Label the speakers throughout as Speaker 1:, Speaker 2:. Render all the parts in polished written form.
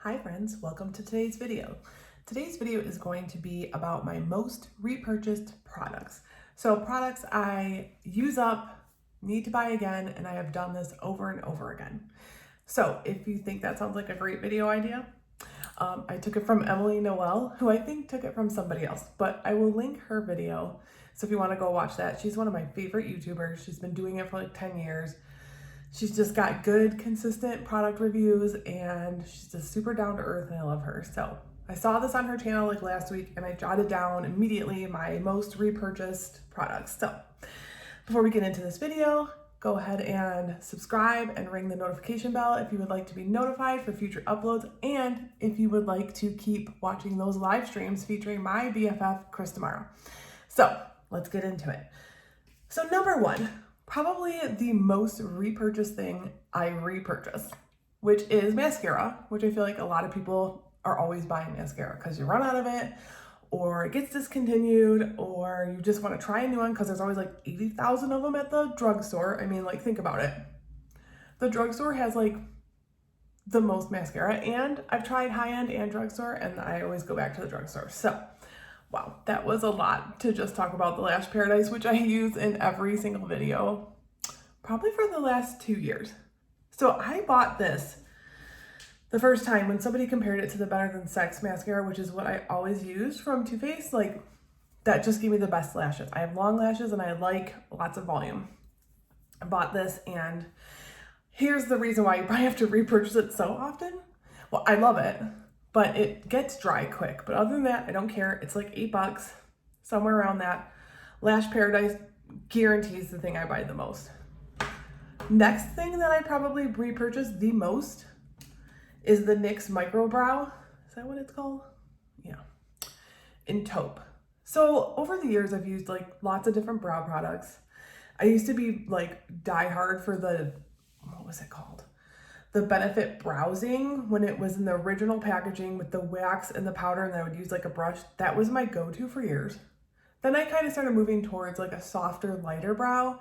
Speaker 1: Hi friends, welcome to today's video. Today's video is going to be about my most repurchased products. So products I use up, need to buy again, and I have done this over and over again. So if you think that sounds like a great video idea, I took it from Emily Noel, who I think took it from somebody else, but I will link her video. So if you want to go watch that, she's one of my favorite YouTubers. She's been doing it for like 10 years. She's just got good, consistent product reviews, and she's just super down to earth, and I love her. So I saw this on her channel like last week, and I jotted down immediately my most repurchased products. So before we get into this video, go ahead and subscribe and ring the notification bell if you would like to be notified for future uploads, and if you would like to keep watching those live streams featuring my BFF, Chris tomorrow. So let's get into it. So number one, probably the most repurchased thing I repurchase, which is mascara, which I feel like a lot of people are always buying mascara because you run out of it, or it gets discontinued, or you just want to try a new one because there's always like 80,000 of them at the drugstore. I mean, like, think about it. The drugstore has like the most mascara, and I've tried high-end and drugstore, and I always go back to the drugstore. So wow, that was a lot to just talk about the Lash Paradise, which I use in every single video, probably for the last 2 years. So I bought this the first time when somebody compared it to the Better Than Sex mascara, which is what I always use from Too Faced. Like, that just gave me the best lashes. I have long lashes and I like lots of volume. I bought this, and here's the reason why you probably have to repurchase it so often. Well, I love it, but it gets dry quick. But other than that, I don't care. It's like $8, somewhere around that. Lash Paradise guarantees the thing I buy the most. Next thing that I probably repurchase the most is the NYX Micro Brow. Is that what it's called? Yeah. In taupe. So over the years, I've used like lots of different brow products. I used to be like diehard for the, what was it called? The Benefit Browsing, when it was in the original packaging with the wax and the powder, and I would use like a brush. That was my go-to for years. Then I kind of started moving towards like a softer, lighter brow,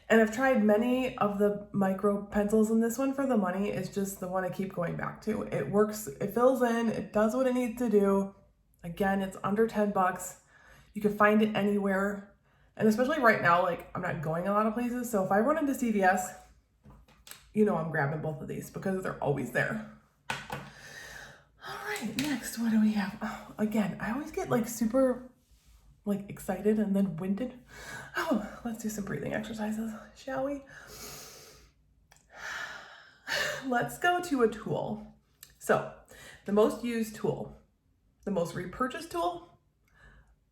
Speaker 1: and I've tried many of the micro pencils, and this one for the money is just the one I keep going back to. It works, it fills in, it does what it needs to do. Again, it's under 10 bucks. You can find it anywhere, and especially right now, like, I'm not going a lot of places, so if I run into CVS, you know I'm grabbing both of these because they're always there. All right, next, what do we have? Oh, again, I always get like super like excited and then winded. Oh, let's do some breathing exercises, shall we? Let's go to a tool. So the most used tool, the most repurchased tool,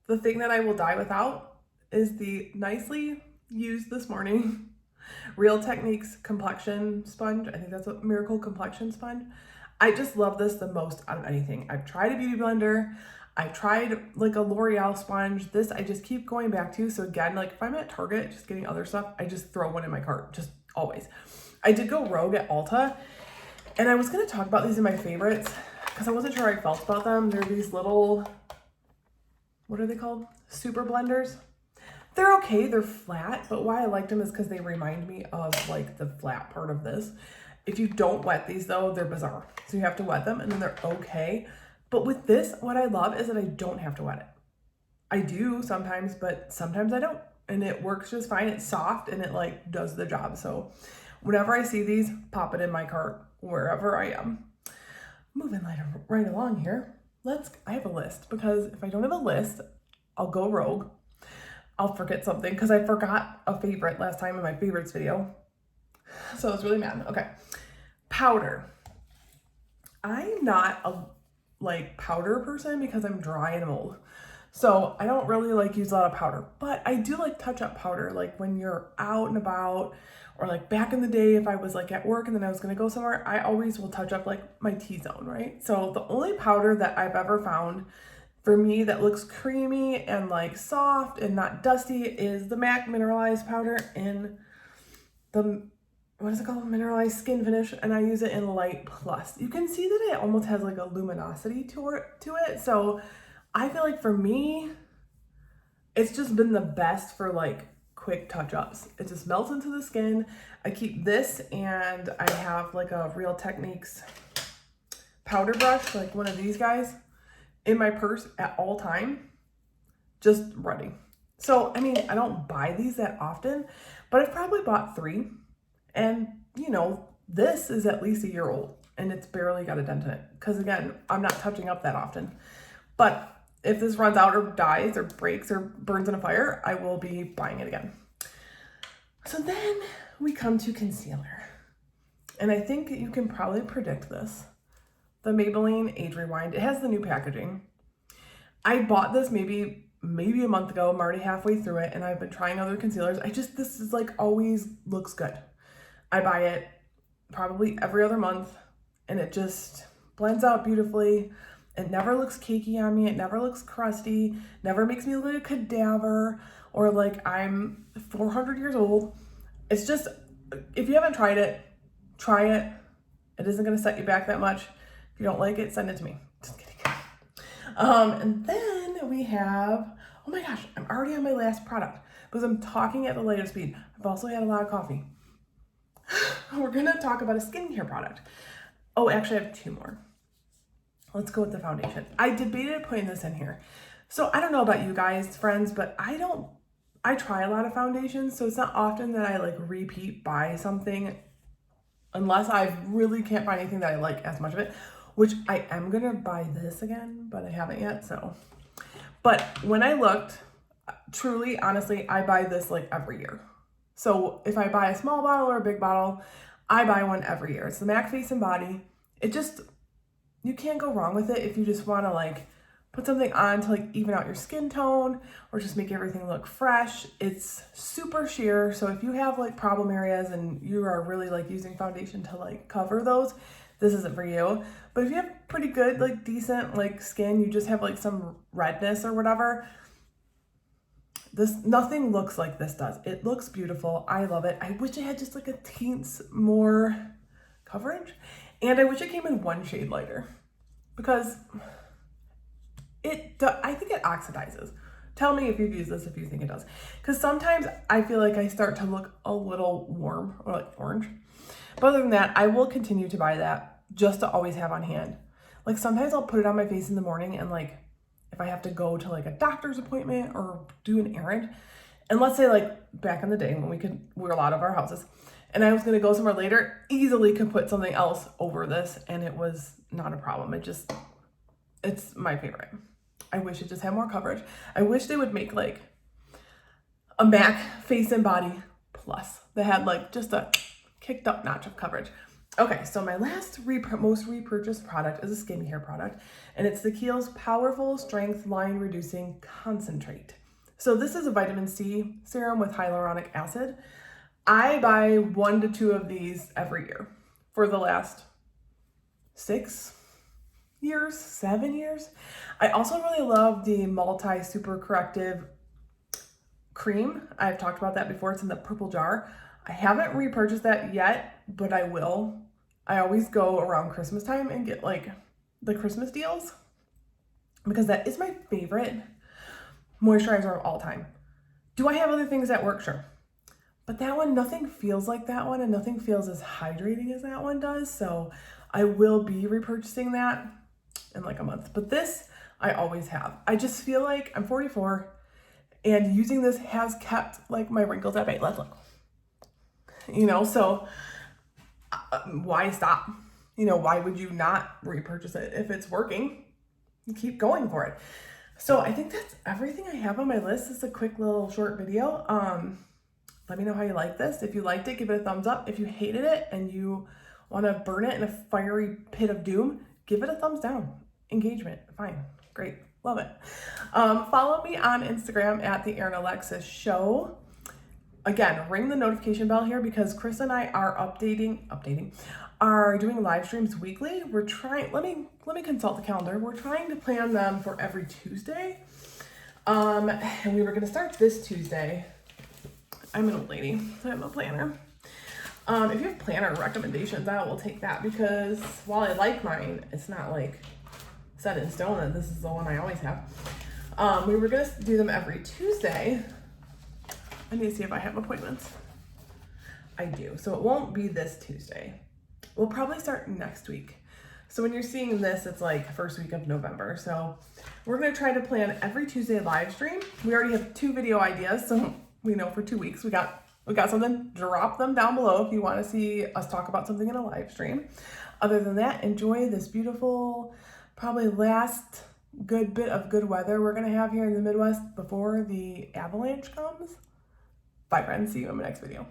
Speaker 1: the thing that I will die without is the nicely used this morning Real Techniques complexion sponge. I think that's a Miracle complexion sponge. I just love this the most out of anything. I've tried a beauty blender. I tried like a L'Oreal sponge. This I just keep going back to. So again, like if I'm at Target just getting other stuff, I just throw one in my cart, just always. I did go rogue at Ulta, and I was gonna talk about these in my favorites because I wasn't sure how I felt about them. They're these little, what are they called? Super blenders. They're okay, they're flat, but why I liked them is because they remind me of like the flat part of this. If you don't wet these though, they're bizarre. So you have to wet them, and then they're okay. But with this, what I love is that I don't have to wet it. I do sometimes, but sometimes I don't. And it works just fine. It's soft and it like does the job. So whenever I see these, pop it in my cart wherever I am. Moving right along here. I have a list, because if I don't have a list, I'll go rogue. I'll forget something because I forgot a favorite last time in my favorites video. So I was really mad. Okay. Powder. I'm not a like powder person because I'm dry and old. So I don't really like use a lot of powder, but I do like touch up powder. Like when you're out and about, or like back in the day, if I was like at work and then I was going to go somewhere, I always will touch up like my T-zone, right? So the only powder that I've ever found for me that looks creamy and like soft and not dusty is the MAC mineralized powder in the, what is it called? Mineralized Skin Finish, and I use it in Light Plus. You can see that it almost has like a luminosity to it. So I feel like for me, it's just been the best for like quick touch-ups. It just melts into the skin. I keep this, and I have like a Real Techniques powder brush, like one of these guys, in my purse at all time, just ready. So, I mean, I don't buy these that often, but I've probably bought 3. And, you know, this is at least a year old and it's barely got a dent in it. Because again, I'm not touching up that often. But if this runs out or dies or breaks or burns in a fire, I will be buying it again. So then we come to concealer. And I think you can probably predict this. The Maybelline Age Rewind. It has the new packaging. I bought this maybe a month ago. I'm already halfway through it and I've been trying other concealers. This is like always looks good. I buy it probably every other month and it just blends out beautifully. It never looks cakey on me. It never looks crusty. Never makes me look like a cadaver or like I'm 400 years old. It's just, if you haven't tried it, try it. It isn't going to set you back that much. If you don't like it, send it to me. Just kidding. And then we have, oh my gosh, I'm already on my last product because I'm talking at the light of speed. I've also had a lot of coffee. We're going to talk about a skincare product. Oh, actually I have 2 more. Let's go with the foundation. I debated putting this in here. So I don't know about you guys, friends, but I try a lot of foundations. So it's not often that I like repeat buy something unless I really can't find anything that I like as much of it, which I am going to buy this again, but I haven't yet. So, but when I looked, truly, honestly, I buy this like every year. So if I buy a small bottle or a big bottle, I buy one every year. It's the MAC Face and Body. You can't go wrong with it if you just want to like put something on to like even out your skin tone or just make everything look fresh. It's super sheer. So if you have like problem areas and you are really like using foundation to like cover those, this isn't for you. But if you have pretty good, like decent like skin, you just have like some redness or whatever, nothing looks like this does. It looks beautiful. I love it. I wish it had just like a teens more coverage. And I wish it came in 1 shade lighter because I think it oxidizes. Tell me if you've used this, if you think it does. Because sometimes I feel like I start to look a little warm or like orange. But other than that, I will continue to buy that just to always have on hand. Like sometimes I'll put it on my face in the morning and like if I have to go to like a doctor's appointment or do an errand. And let's say like back in the day when we were a lot of our houses and I was going to go somewhere later, easily could put something else over this and it was not a problem. It's my favorite. I wish it just had more coverage. I wish they would make like a MAC Face and Body Plus that had like just a kicked up notch of coverage. Okay, so my last most repurchased product is a skincare product and it's the Kiehl's Powerful Strength Line Reducing Concentrate. So this is a vitamin C serum with hyaluronic acid. I buy 1 to 2 of these every year for the last 6 years, 7 years. I also really love the multi super corrective cream. I've talked about that before. It's in the purple jar. I haven't repurchased that yet, but I will. I always go around Christmas time and get like the Christmas deals because that is my favorite moisturizer of all time. Do I have other things that work? Sure. But that one, nothing feels like that one and nothing feels as hydrating as that one does. So I will be repurchasing that in like a month. But this, I always have. I just feel like I'm 44 and using this has kept like my wrinkles at bay. Let's look. You know, so why stop? You know, why would you not repurchase it if it's working? You keep going for it. So I think that's everything I have on my list. It's a quick little short video. Let me know how you like this. If you liked it, give it a thumbs up. If you hated it and you want to burn it in a fiery pit of doom, give it a thumbs down. Engagement, fine, great, love it. Follow me on Instagram at the Erin Alexis Show. Again, ring the notification bell here because Chris and I are are doing live streams weekly. We're trying, let me consult the calendar. We're trying to plan them for every Tuesday. And we were gonna start this Tuesday. I'm an old lady, so I'm a planner. If you have planner recommendations, I will take that because while I like mine, it's not like set in stone that this is the one I always have. We were gonna do them every Tuesday. I need to see if I have appointments. I do, so it won't be this Tuesday. We'll probably start next week. So when you're seeing this, it's like first week of November. So we're gonna try to plan every Tuesday live stream. We already have 2 video ideas, so we know for 2 weeks we got something. Drop them down below if you want to see us talk about something in a live stream. Other than that, enjoy this beautiful, probably last good bit of good weather we're gonna have here in the Midwest before the avalanche comes. Bye friends, see you in my next video.